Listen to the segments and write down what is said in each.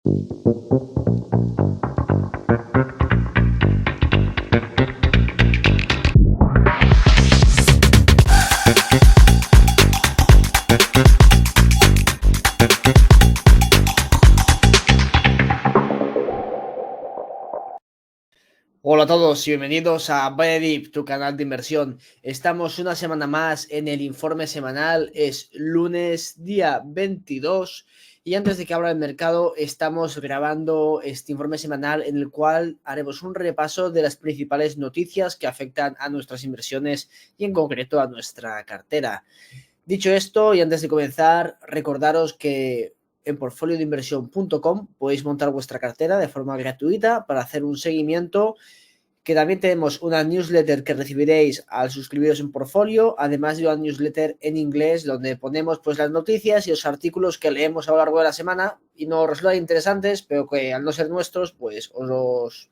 Hola a todos y bienvenidos a Buy tu canal de inversión. Estamos una semana más en el informe semanal, es lunes día 22 y antes de que abra el mercado estamos grabando este informe semanal en el cual haremos un repaso de las principales noticias que afectan a nuestras inversiones y en concreto a nuestra cartera. Dicho esto y antes de comenzar, recordaros que en portfolioinversión.com podéis montar vuestra cartera de forma gratuita para hacer un seguimiento, que también tenemos una newsletter que recibiréis al suscribiros en Portfolio, además de una newsletter en inglés donde ponemos pues las noticias y los artículos que leemos a lo largo de la semana y nos resultan interesantes, pero que al no ser nuestros pues os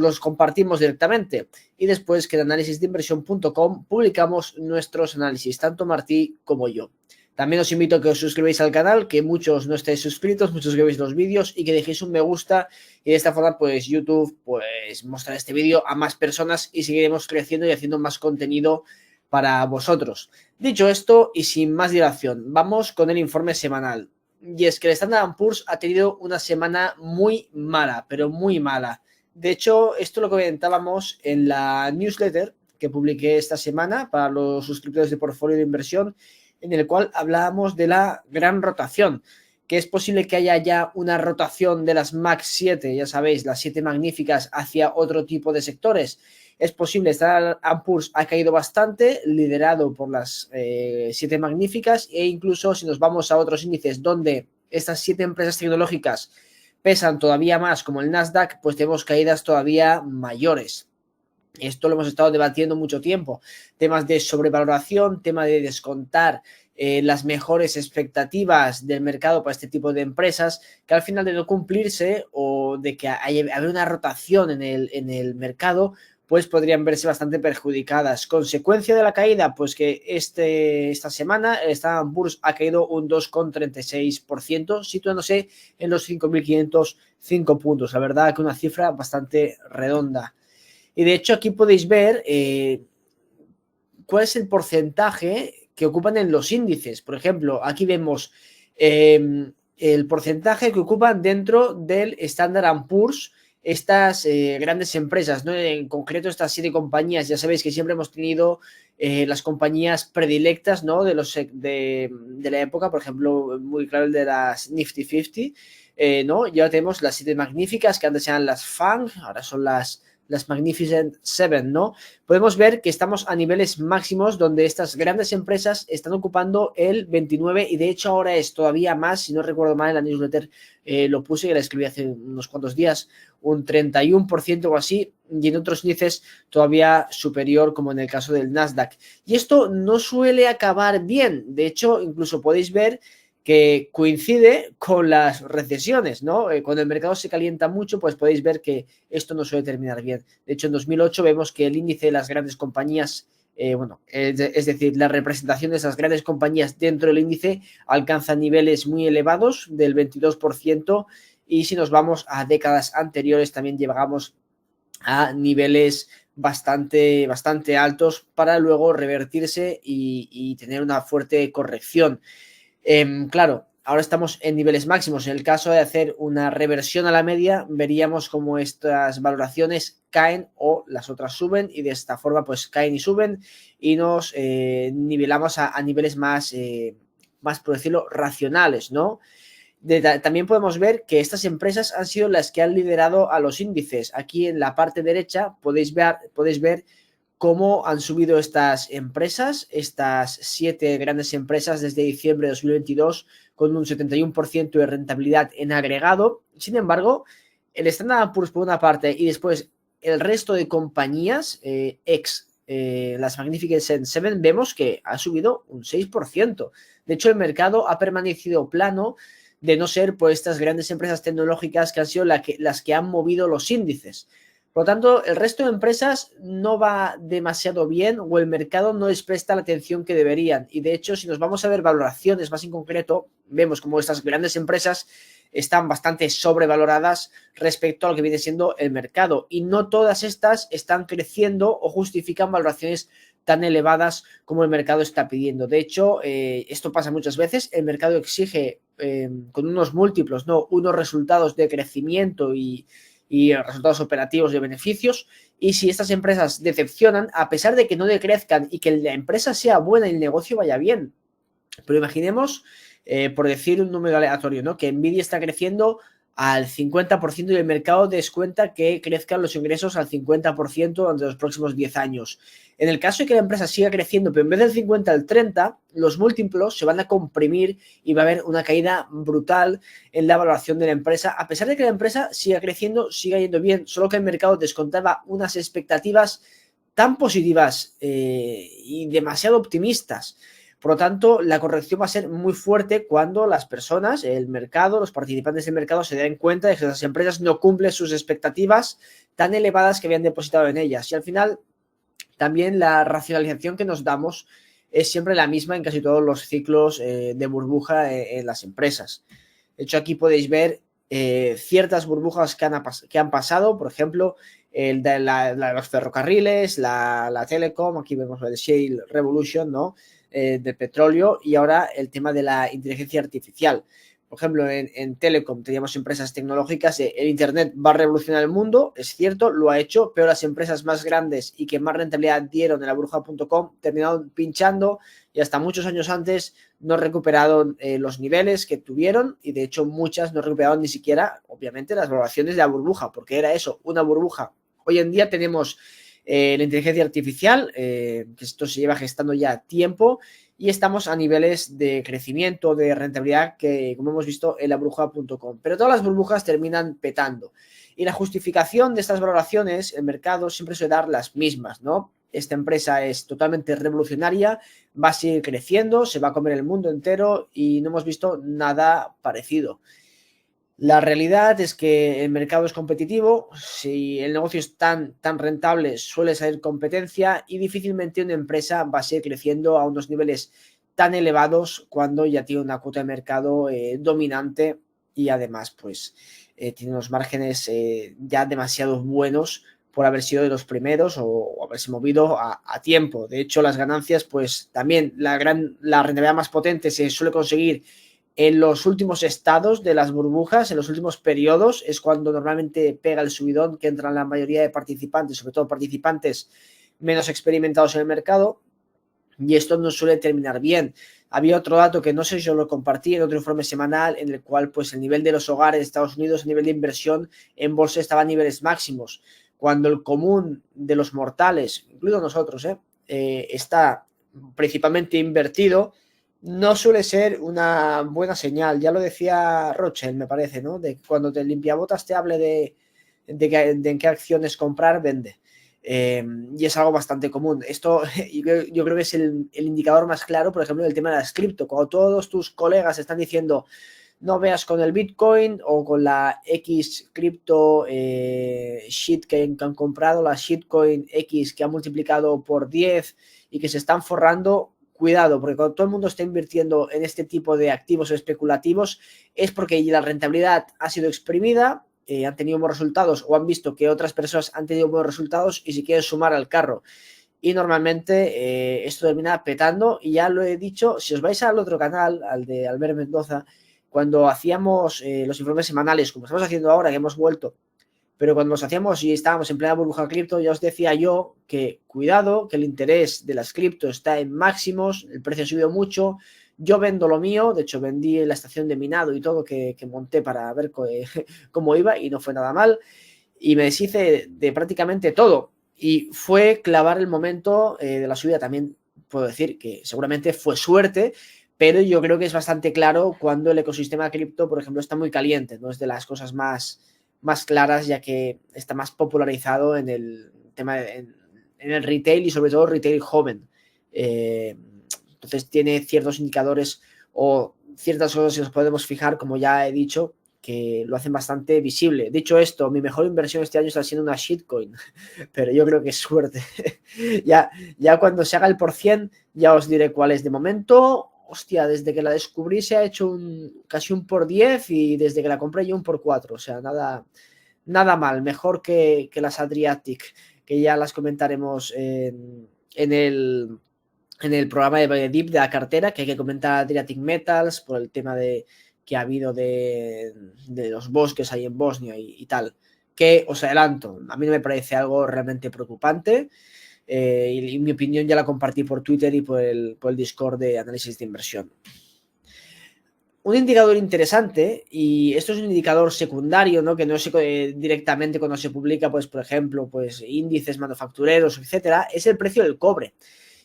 los compartimos directamente. Y después que en análisisdeinversión.com publicamos nuestros análisis, tanto Martí como yo. También os invito a que os suscribáis al canal, que muchos no estáis suscritos, muchos que veis los vídeos y que dejéis un me gusta, y de esta forma pues YouTube pues mostrará este vídeo a más personas y seguiremos creciendo y haciendo más contenido para vosotros. Dicho esto y sin más dilación, vamos con el informe semanal. Y es que el Standard & Poor's ha tenido una semana muy mala, pero muy mala. De hecho, esto lo comentábamos en la newsletter que publiqué esta semana para los suscriptores de portfolio de inversión, en el cual hablábamos de la gran rotación, que es posible que haya ya una rotación de las Max 7, ya sabéis, las 7 magníficas, hacia otro tipo de sectores. Es posible, Standard & Poor's ha caído bastante, liderado por las 7 magníficas, e incluso si nos vamos a otros índices donde estas 7 empresas tecnológicas pesan todavía más, como el Nasdaq, pues tenemos caídas todavía mayores. Esto lo hemos estado debatiendo mucho tiempo. Temas de sobrevaloración, tema de descontar las mejores expectativas del mercado para este tipo de empresas, que al final de no cumplirse o de que haya una rotación en el mercado, pues podrían verse bastante perjudicadas. Consecuencia de la caída, pues que esta semana el Standard & Poor's ha caído un 2,36%, situándose en los 5.505 puntos. La verdad que una cifra bastante redonda. Y de hecho aquí podéis ver cuál es el porcentaje que ocupan en los índices. Por ejemplo, aquí vemos el porcentaje que ocupan dentro del Standard & Poor's estas grandes empresas, ¿no? En concreto estas 7 compañías. Ya sabéis que siempre hemos tenido las compañías predilectas, ¿no? de la época, por ejemplo, muy claro el de las Nifty 50, ¿no? Ya tenemos las 7 magníficas, que antes eran las FANG, ahora son las Magnificent Seven, ¿no? Podemos ver que estamos a niveles máximos donde estas grandes empresas están ocupando el 29 y de hecho ahora es todavía más, si no recuerdo mal en la newsletter lo puse y la escribí hace unos cuantos días, un 31% o así, y en otros índices todavía superior, como en el caso del Nasdaq. Y esto no suele acabar bien, de hecho incluso podéis ver que coincide con las recesiones, ¿no? Cuando el mercado se calienta mucho, pues podéis ver que esto no suele terminar bien. De hecho, en 2008 vemos que el índice de las grandes compañías, es decir, la representación de esas grandes compañías dentro del índice alcanza niveles muy elevados del 22%, y si nos vamos a décadas anteriores también llegamos a niveles bastante altos para luego revertirse y tener una fuerte corrección. Claro, ahora estamos en niveles máximos. En el caso de hacer una reversión a la media, veríamos cómo estas valoraciones caen o las otras suben, y de esta forma pues caen y suben y nos nivelamos a niveles más, por decirlo, racionales, ¿no? También podemos ver que estas empresas han sido las que han liderado a los índices. Aquí en la parte derecha podéis ver cómo han subido estas empresas, estas 7 grandes empresas desde diciembre de 2022 con un 71% de rentabilidad en agregado. Sin embargo, el Standard & Poor's por una parte y después el resto de compañías las Magnificent Seven, vemos que ha subido un 6%. De hecho, el mercado ha permanecido plano, de no ser por estas grandes empresas tecnológicas que han sido las que han movido los índices. Por lo tanto, el resto de empresas no va demasiado bien o el mercado no les presta la atención que deberían. Y de hecho, si nos vamos a ver valoraciones más en concreto, vemos como estas grandes empresas están bastante sobrevaloradas respecto a lo que viene siendo el mercado, y no todas estas están creciendo o justifican valoraciones tan elevadas como el mercado está pidiendo. De hecho, esto pasa muchas veces, el mercado exige con unos múltiplos, ¿no?, unos resultados de crecimiento y resultados operativos de beneficios, y si estas empresas decepcionan, a pesar de que no decrezcan y que la empresa sea buena y el negocio vaya bien, pero imaginemos, por decir un número aleatorio, ¿no?, que Nvidia está creciendo al 50% y el mercado descuenta que crezcan los ingresos al 50% durante los próximos 10 años. En el caso de que la empresa siga creciendo, pero en vez del 50 al 30, los múltiplos se van a comprimir y va a haber una caída brutal en la valoración de la empresa, a pesar de que la empresa siga creciendo, siga yendo bien, solo que el mercado descontaba unas expectativas tan positivas y demasiado optimistas. Por lo tanto, la corrección va a ser muy fuerte cuando las personas, el mercado, los participantes del mercado se den cuenta de que las empresas no cumplen sus expectativas tan elevadas que habían depositado en ellas. Y al final, también la racionalización que nos damos es siempre la misma en casi todos los ciclos de burbuja en las empresas. De hecho, aquí podéis ver ciertas burbujas que han pasado, por ejemplo, el de los ferrocarriles, la telecom, aquí vemos el Shale Revolution, ¿no?, de petróleo, y ahora el tema de la inteligencia artificial. Por ejemplo, en Telecom teníamos empresas tecnológicas, el Internet va a revolucionar el mundo, es cierto, lo ha hecho, pero las empresas más grandes y que más rentabilidad dieron en la burbuja.com terminaron pinchando y hasta muchos años antes no recuperaron los niveles que tuvieron, y de hecho muchas no recuperaron ni siquiera, obviamente, las valoraciones de la burbuja, porque era eso, una burbuja. Hoy en día tenemos la inteligencia artificial, que esto se lleva gestando ya tiempo, y estamos a niveles de crecimiento, de rentabilidad que, como hemos visto, en la burbuja.com. Pero todas las burbujas terminan petando. Y la justificación de estas valoraciones, el mercado siempre suele dar las mismas, ¿no? Esta empresa es totalmente revolucionaria, va a seguir creciendo, se va a comer el mundo entero, y no hemos visto nada parecido. La realidad es que el mercado es competitivo, si el negocio es tan rentable suele salir competencia, y difícilmente una empresa va a seguir creciendo a unos niveles tan elevados cuando ya tiene una cuota de mercado dominante, y además pues tiene unos márgenes ya demasiado buenos por haber sido de los primeros o haberse movido a tiempo. De hecho, las ganancias, pues también la rentabilidad más potente se suele conseguir en los últimos estados de las burbujas, en los últimos periodos, es cuando normalmente pega el subidón que entran la mayoría de participantes, sobre todo participantes menos experimentados en el mercado, y esto no suele terminar bien. Había otro dato que no sé si yo lo compartí en otro informe semanal, en el cual pues el nivel de los hogares de Estados Unidos, el nivel de inversión en bolsa estaba a niveles máximos, cuando el común de los mortales, incluido nosotros, está principalmente invertido. No suele ser una buena señal. Ya lo decía Rothschild, me parece, ¿no?, de cuando el limpiabotas te hable de en qué acciones comprar, vende. Y es algo bastante común. Esto yo creo que es el indicador más claro, por ejemplo, del tema de las cripto. Cuando todos tus colegas están diciendo no veas con el Bitcoin o con la X cripto shit que han comprado, la shitcoin X que ha multiplicado por 10 y que se están forrando, cuidado, porque cuando todo el mundo está invirtiendo en este tipo de activos especulativos es porque la rentabilidad ha sido exprimida, han tenido buenos resultados o han visto que otras personas han tenido buenos resultados y se quieren sumar al carro. Y normalmente esto termina petando, y ya lo he dicho, si os vais al otro canal, al de Albert Mendoza, cuando hacíamos los informes semanales, como estamos haciendo ahora, que hemos vuelto, pero cuando los hacíamos y estábamos en plena burbuja cripto, ya os decía yo que cuidado, que el interés de las cripto está en máximos, el precio ha subido mucho, yo vendo lo mío, de hecho vendí la estación de minado y todo que monté para ver cómo iba, y no fue nada mal, y me deshice de prácticamente todo, y fue clavar el momento de la subida. También puedo decir que seguramente fue suerte, pero yo creo que es bastante claro cuando el ecosistema cripto, por ejemplo, está muy caliente, no es de las cosas más claras, ya que está más popularizado en el tema en el retail, y sobre todo retail joven. Entonces tiene ciertos indicadores o ciertas cosas que nos podemos fijar, como ya he dicho, que lo hacen bastante visible. Dicho esto, mi mejor inversión este año está siendo una shitcoin, pero yo creo que es suerte. ya cuando se haga el %, ya os diré cuál es. De momento, hostia, desde que la descubrí se ha hecho casi un por 10 y desde que la compré yo un por 4. O sea, nada mal, mejor que las Adriatic, que ya las comentaremos en el programa de Deep de la cartera, que hay que comentar Adriatic Metals por el tema que ha habido de los bosques ahí en Bosnia y tal. Que os adelanto, a mí no me parece algo realmente preocupante. Y mi opinión ya la compartí por Twitter y por el Discord de análisis de inversión. Un indicador interesante, y esto es un indicador secundario, ¿no? Que no es directamente cuando se publica, pues, por ejemplo, pues, índices manufactureros, etcétera, es el precio del cobre.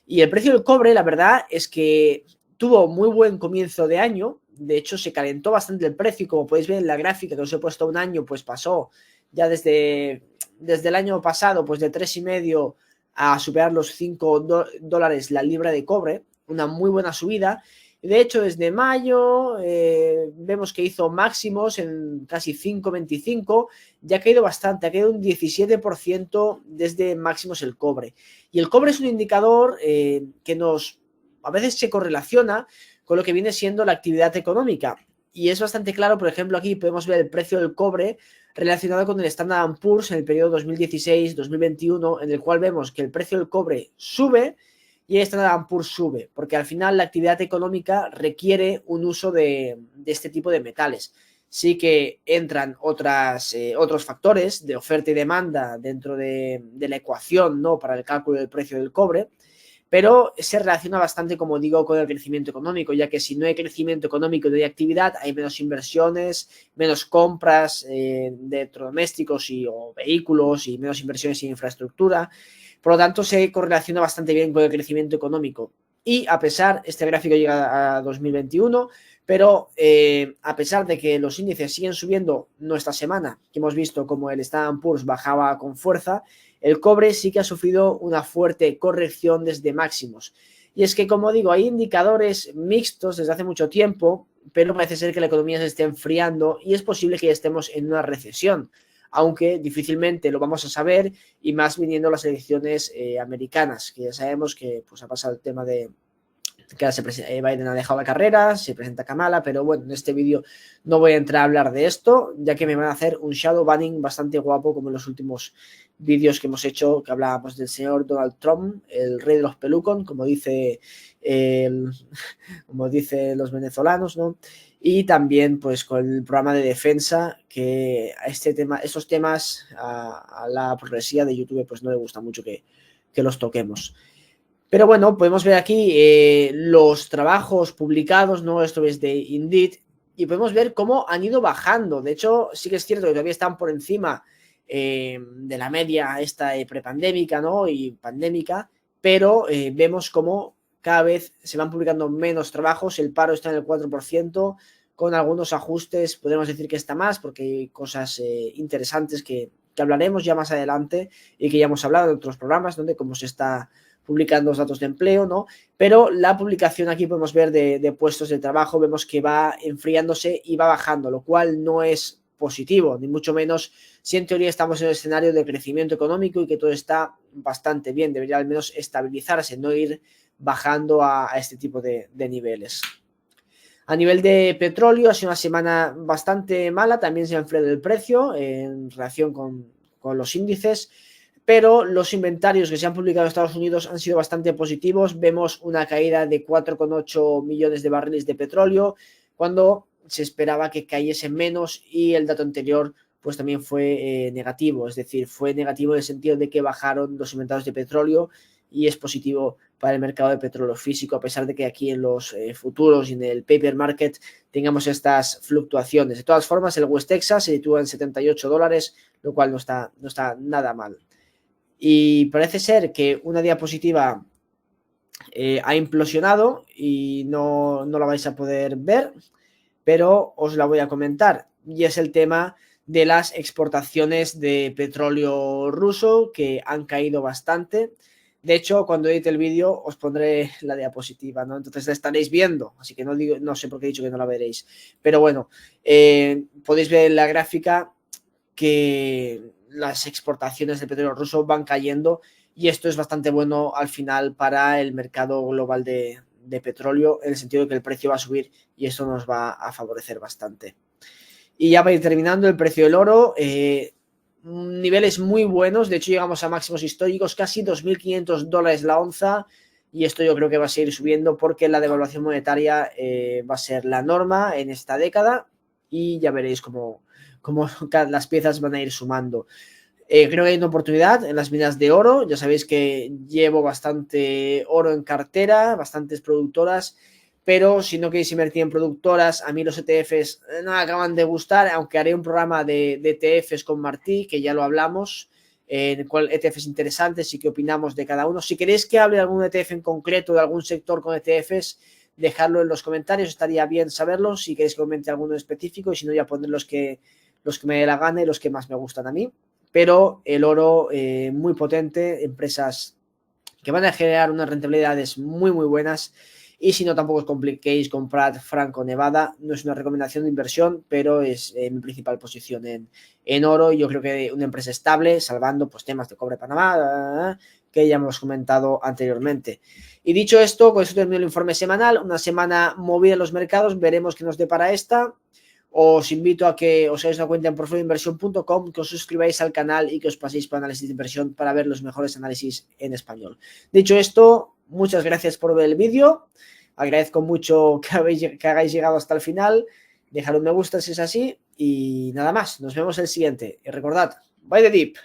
Y el precio del cobre, la verdad, es que tuvo muy buen comienzo de año. De hecho, se calentó bastante el precio y como podéis ver en la gráfica que os he puesto un año, pues pasó ya desde el año pasado, pues de 3,5 a superar los $5 la libra de cobre, una muy buena subida. De hecho, desde mayo vemos que hizo máximos en casi 5,25, ya ha caído bastante, ha caído un 17% desde máximos el cobre. Y el cobre es un indicador que a veces se correlaciona con lo que viene siendo la actividad económica. Y es bastante claro, por ejemplo, aquí podemos ver el precio del cobre relacionado con el Standard & Poor's en el periodo 2016-2021, en el cual vemos que el precio del cobre sube y el Standard & Poor's sube, porque al final la actividad económica requiere un uso de este tipo de metales. Sí que entran otros factores de oferta y demanda dentro de la ecuación, ¿no? Para el cálculo del precio del cobre, pero se relaciona bastante, como digo, con el crecimiento económico, ya que si no hay crecimiento económico y no hay actividad, hay menos inversiones, menos compras de electrodomésticos o vehículos y menos inversiones en infraestructura. Por lo tanto, se correlaciona bastante bien con el crecimiento económico. Y a pesar, este gráfico llega a 2021, pero a pesar de que los índices siguen subiendo, no esta semana, que hemos visto como el Standard & Poor's bajaba con fuerza, el cobre sí que ha sufrido una fuerte corrección desde máximos. Y es que, como digo, hay indicadores mixtos desde hace mucho tiempo, pero parece ser que la economía se esté enfriando y es posible que ya estemos en una recesión, aunque difícilmente lo vamos a saber, y más viniendo las elecciones americanas, que ya sabemos que pues, ha pasado el tema de que ahora Biden ha dejado la carrera, se presenta Kamala, pero bueno, en este vídeo no voy a entrar a hablar de esto, ya que me van a hacer un shadow banning bastante guapo, como en los últimos vídeos que hemos hecho, que hablábamos del señor Donald Trump, el rey de los pelucon, como dice los venezolanos, ¿no? Y también pues con el programa de defensa, que a estos temas a la progresía de YouTube pues no le gusta mucho que los toquemos. Pero bueno, podemos ver aquí los trabajos publicados, ¿no? Esto es de Indeed, y podemos ver cómo han ido bajando. De hecho, sí que es cierto que todavía están por encima de la media esta prepandémica, ¿no? Y pandémica, pero vemos cómo cada vez se van publicando menos trabajos, el paro está en el 4%, con algunos ajustes podemos decir que está más, porque hay cosas interesantes que hablaremos ya más adelante y que ya hemos hablado en otros programas, donde cómo se está publicando los datos de empleo, ¿no? Pero la publicación aquí podemos ver de puestos de trabajo, vemos que va enfriándose y va bajando, lo cual no es positivo, ni mucho menos si en teoría estamos en un escenario de crecimiento económico y que todo está bastante bien, debería al menos estabilizarse, no ir bajando a este tipo de niveles. A nivel de petróleo ha sido una semana bastante mala, también se ha enfriado el precio en relación con los índices, pero los inventarios que se han publicado en Estados Unidos han sido bastante positivos. Vemos una caída de 4,8 millones de barriles de petróleo, cuando se esperaba que cayese menos, y el dato anterior pues también fue negativo, es decir, fue negativo en el sentido de que bajaron los inventarios de petróleo, y es positivo para el mercado de petróleo físico, a pesar de que aquí en los futuros y en el paper market tengamos estas fluctuaciones. De todas formas, el West Texas se sitúa en $78, lo cual no está nada mal. Y parece ser que una diapositiva ha implosionado y no la vais a poder ver, pero os la voy a comentar. Y es el tema de las exportaciones de petróleo ruso, que han caído bastante. De hecho, cuando edite el vídeo os pondré la diapositiva, ¿no? Entonces la estaréis viendo, así que no sé por qué he dicho que no la veréis. Pero bueno, podéis ver en la gráfica que las exportaciones de petróleo ruso van cayendo, y esto es bastante bueno al final para el mercado global de de petróleo, en el sentido de que el precio va a subir y esto nos va a favorecer bastante. Y ya para ir terminando, el precio del oro, niveles muy buenos, de hecho llegamos a máximos históricos, casi $2.500 la onza, y esto yo creo que va a seguir subiendo porque la devaluación monetaria va a ser la norma en esta década y ya veréis cómo las piezas van a ir sumando. Creo que hay una oportunidad en las minas de oro. Ya sabéis que llevo bastante oro en cartera, bastantes productoras, pero si no queréis invertir en productoras, a mí los ETFs no me acaban de gustar, aunque haré un programa de ETFs con Martí, que ya lo hablamos, en el cual ETFs interesantes y qué opinamos de cada uno. Si queréis que hable de algún ETF en concreto, de algún sector con ETFs, dejadlo en los comentarios, estaría bien saberlo. Si queréis que comente alguno específico, y si no, ya pondré los que me dé la gana y los que más me gustan a mí. Pero el oro muy potente, empresas que van a generar unas rentabilidades muy muy buenas, y si no, tampoco os compliquéis, comprad Franco Nevada. No es una recomendación de inversión, pero es mi principal posición en oro. Yo creo que una empresa estable, salvando pues temas de cobre Panamá, que ya hemos comentado anteriormente. Y dicho esto, con eso termino el informe semanal. Una semana movida en los mercados, veremos qué nos depara esta. Os invito a que os hagáis una cuenta en portfolioinversión.com, que os suscribáis al canal y que os paséis por análisis de inversión para ver los mejores análisis en español. Dicho esto, muchas gracias por ver el vídeo. Agradezco mucho que hagáis llegado hasta el final. Dejad un me gusta si es así y nada más. Nos vemos en el siguiente. Y recordad, buy the dip.